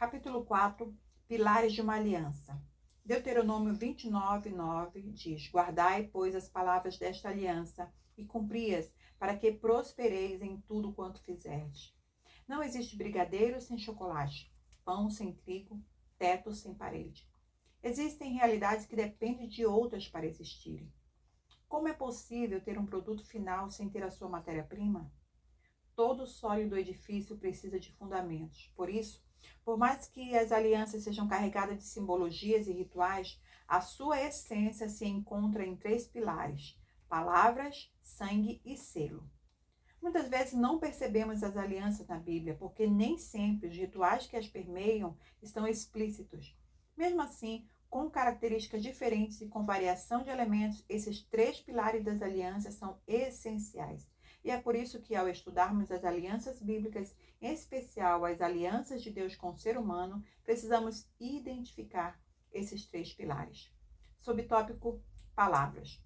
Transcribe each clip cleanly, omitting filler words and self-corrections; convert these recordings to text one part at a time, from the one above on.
Capítulo 4, Pilares de uma Aliança. Deuteronômio 29:9 diz: Guardai, pois, as palavras desta aliança e cumpri-as, para que prospereis em tudo quanto fizerdes. Não existe brigadeiro sem chocolate, pão sem trigo, teto sem parede. Existem realidades que dependem de outras para existirem. Como é possível ter um produto final sem ter a sua matéria-prima? Todo sólido edifício precisa de fundamentos. Por isso, por mais que as alianças sejam carregadas de simbologias e rituais, a sua essência se encontra em 3 pilares: palavras, sangue e selo. Muitas vezes não percebemos as alianças na Bíblia, porque nem sempre os rituais que as permeiam estão explícitos. Mesmo assim, com características diferentes e com variação de elementos, esses 3 pilares das alianças são essenciais. E é por isso que, ao estudarmos as alianças bíblicas, em especial as alianças de Deus com o ser humano, precisamos identificar esses 3 pilares. Subtópico: palavras.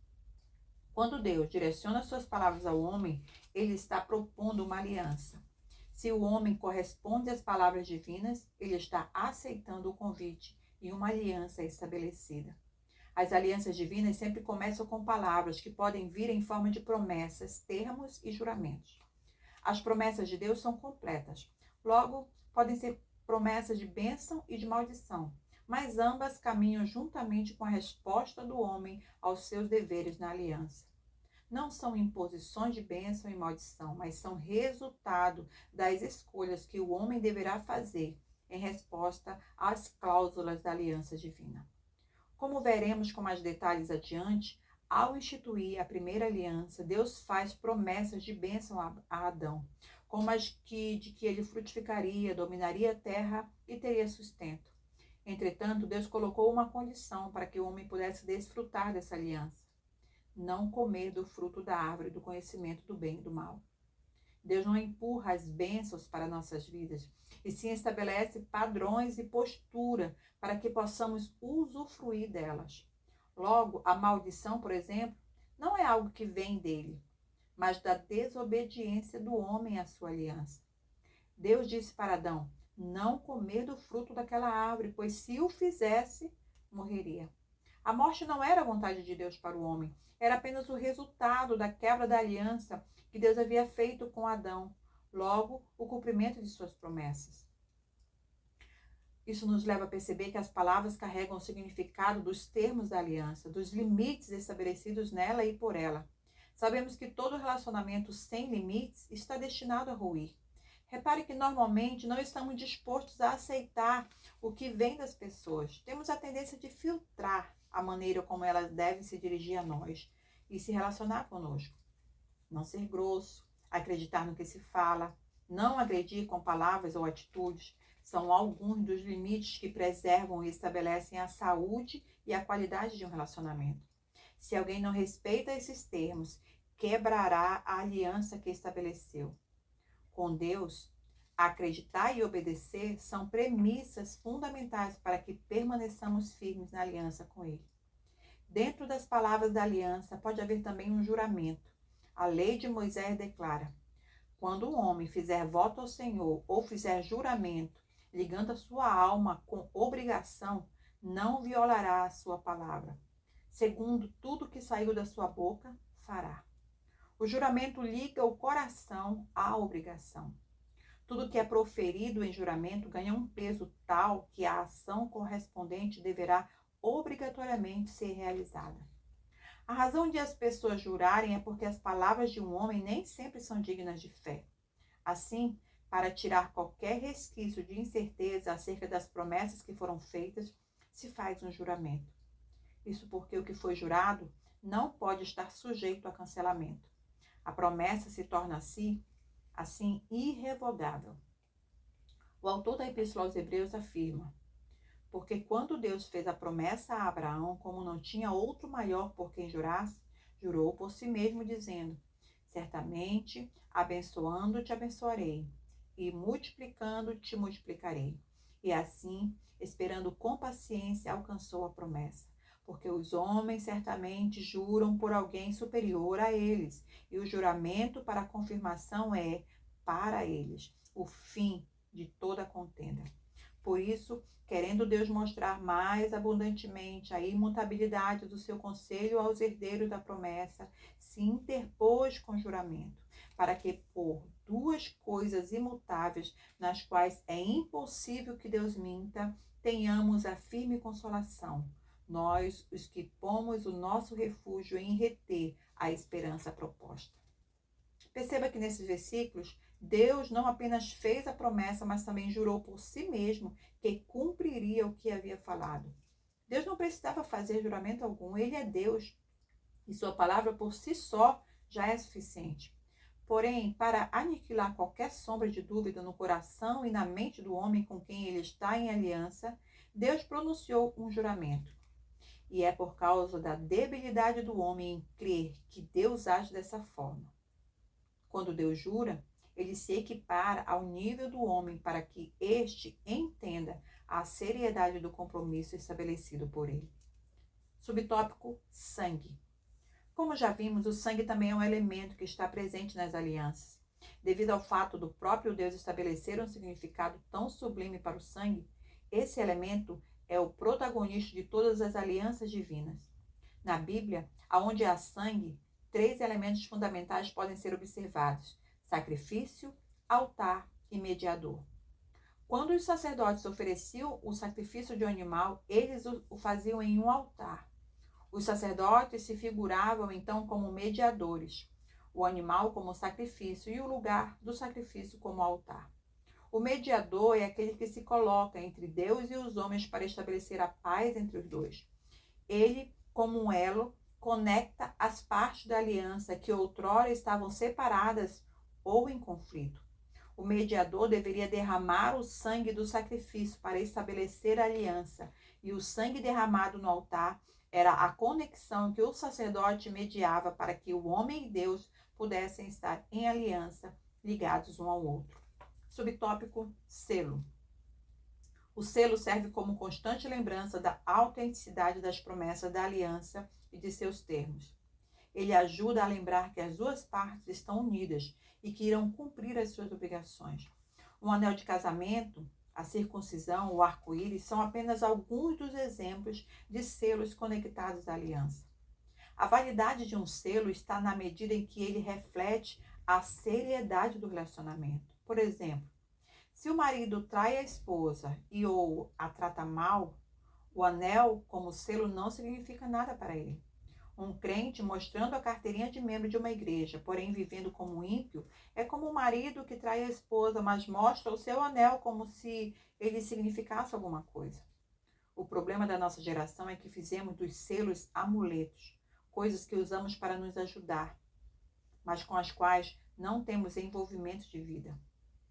Quando Deus direciona suas palavras ao homem, ele está propondo uma aliança. Se o homem corresponde às palavras divinas, ele está aceitando o convite e uma aliança é estabelecida. As alianças divinas sempre começam com palavras que podem vir em forma de promessas, termos e juramentos. As promessas de Deus são completas. Logo, podem ser promessas de bênção e de maldição, mas ambas caminham juntamente com a resposta do homem aos seus deveres na aliança. Não são imposições de bênção e maldição, mas são resultado das escolhas que o homem deverá fazer em resposta às cláusulas da aliança divina. Como veremos com mais detalhes adiante, ao instituir a primeira aliança, Deus faz promessas de bênção a Adão, como as de que ele frutificaria, dominaria a terra e teria sustento. Entretanto, Deus colocou uma condição para que o homem pudesse desfrutar dessa aliança: não comer do fruto da árvore do conhecimento do bem e do mal. Deus não empurra as bênçãos para nossas vidas, e sim estabelece padrões e postura para que possamos usufruir delas. Logo, a maldição, por exemplo, não é algo que vem dele, mas da desobediência do homem à sua aliança. Deus disse para Adão não comer do fruto daquela árvore, pois se o fizesse, morreria. A morte não era a vontade de Deus para o homem, era apenas o resultado da quebra da aliança que Deus havia feito com Adão, logo, o cumprimento de suas promessas. Isso nos leva a perceber que as palavras carregam o significado dos termos da aliança, dos limites estabelecidos nela e por ela. Sabemos que todo relacionamento sem limites está destinado a ruir. Repare que normalmente não estamos dispostos a aceitar o que vem das pessoas. Temos a tendência de filtrar a maneira como elas devem se dirigir a nós e se relacionar conosco. Não ser grosso, acreditar no que se fala, não agredir com palavras ou atitudes, são alguns dos limites que preservam e estabelecem a saúde e a qualidade de um relacionamento. Se alguém não respeita esses termos, quebrará a aliança que estabeleceu. Com Deus, acreditar e obedecer são premissas fundamentais para que permaneçamos firmes na aliança com Ele. Dentro das palavras da aliança pode haver também um juramento. A lei de Moisés declara: quando um homem fizer voto ao Senhor ou fizer juramento, ligando a sua alma com obrigação, não violará a sua palavra. Segundo tudo que saiu da sua boca, fará. O juramento liga o coração à obrigação. Tudo que é proferido em juramento ganha um peso tal que a ação correspondente deverá obrigatoriamente ser realizada. A razão de as pessoas jurarem é porque as palavras de um homem nem sempre são dignas de fé. Assim, para tirar qualquer resquício de incerteza acerca das promessas que foram feitas, se faz um juramento. Isso porque o que foi jurado não pode estar sujeito a cancelamento. A promessa se torna assim irrevogável. O autor da Epístola aos Hebreus afirma: porque quando Deus fez a promessa a Abraão, como não tinha outro maior por quem jurasse, jurou por si mesmo, dizendo: certamente, abençoando te abençoarei, e multiplicando te multiplicarei. E assim, esperando com paciência, alcançou a promessa. Porque os homens certamente juram por alguém superior a eles, e o juramento para a confirmação é, para eles, o fim de toda contenda. Por isso, querendo Deus mostrar mais abundantemente a imutabilidade do seu conselho aos herdeiros da promessa, se interpôs com juramento, para que por duas coisas imutáveis, nas quais é impossível que Deus minta, tenhamos a firme consolação, nós, os que pomos o nosso refúgio em reter a esperança proposta. Perceba que nesses versículos, Deus não apenas fez a promessa, mas também jurou por si mesmo que cumpriria o que havia falado. Deus não precisava fazer juramento algum, ele é Deus, e sua palavra por si só já é suficiente. Porém, para aniquilar qualquer sombra de dúvida no coração e na mente do homem com quem ele está em aliança, Deus pronunciou um juramento. E é por causa da debilidade do homem em crer que Deus age dessa forma. Quando Deus jura, ele se equipara ao nível do homem para que este entenda a seriedade do compromisso estabelecido por ele. Subtópico: sangue. Como já vimos, o sangue também é um elemento que está presente nas alianças. Devido ao fato do próprio Deus estabelecer um significado tão sublime para o sangue, esse elemento é o protagonista de todas as alianças divinas. Na Bíblia, aonde há sangue, 3 elementos fundamentais podem ser observados: sacrifício, altar e mediador. Quando os sacerdotes ofereciam o sacrifício de um animal, eles o faziam em um altar. Os sacerdotes se figuravam então como mediadores, o animal como sacrifício e o lugar do sacrifício como altar. O mediador é aquele que se coloca entre Deus e os homens para estabelecer a paz entre os dois. Ele, como um elo, conecta as partes da aliança que outrora estavam separadas ou em conflito. O mediador deveria derramar o sangue do sacrifício para estabelecer a aliança, e o sangue derramado no altar era a conexão que o sacerdote mediava para que o homem e Deus pudessem estar em aliança, ligados um ao outro. Subtópico: selo. O selo serve como constante lembrança da autenticidade das promessas da aliança e de seus termos. Ele ajuda a lembrar que as duas partes estão unidas e que irão cumprir as suas obrigações. Um anel de casamento, a circuncisão, o arco-íris são apenas alguns dos exemplos de selos conectados à aliança. A validade de um selo está na medida em que ele reflete a seriedade do relacionamento. Por exemplo, se o marido trai a esposa ou a trata mal, o anel como selo não significa nada para ele. Um crente mostrando a carteirinha de membro de uma igreja, porém vivendo como ímpio, é como um marido que trai a esposa, mas mostra o seu anel como se ele significasse alguma coisa. O problema da nossa geração é que fizemos dos selos amuletos, coisas que usamos para nos ajudar, mas com as quais não temos envolvimento de vida.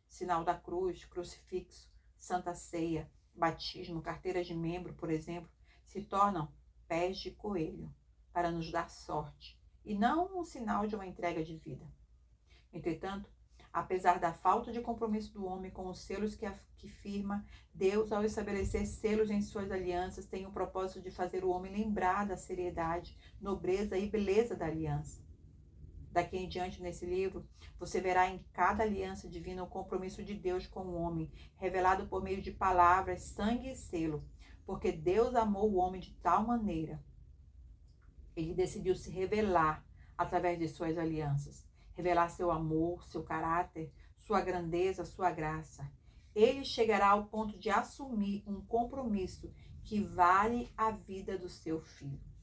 Sinal da cruz, crucifixo, santa ceia, batismo, carteira de membro, por exemplo, se tornam pés de coelho para nos dar sorte e não um sinal de uma entrega de vida. Entretanto, apesar da falta de compromisso do homem com os selos que firma, Deus, ao estabelecer selos em suas alianças, tem o propósito de fazer o homem lembrar da seriedade, nobreza e beleza da aliança. Daqui em diante, nesse livro, você verá em cada aliança divina o compromisso de Deus com o homem, revelado por meio de palavras, sangue e selo, porque Deus amou o homem de tal maneira. Ele decidiu se revelar através de suas alianças, revelar seu amor, seu caráter, sua grandeza, sua graça. Ele chegará ao ponto de assumir um compromisso que vale a vida do seu filho.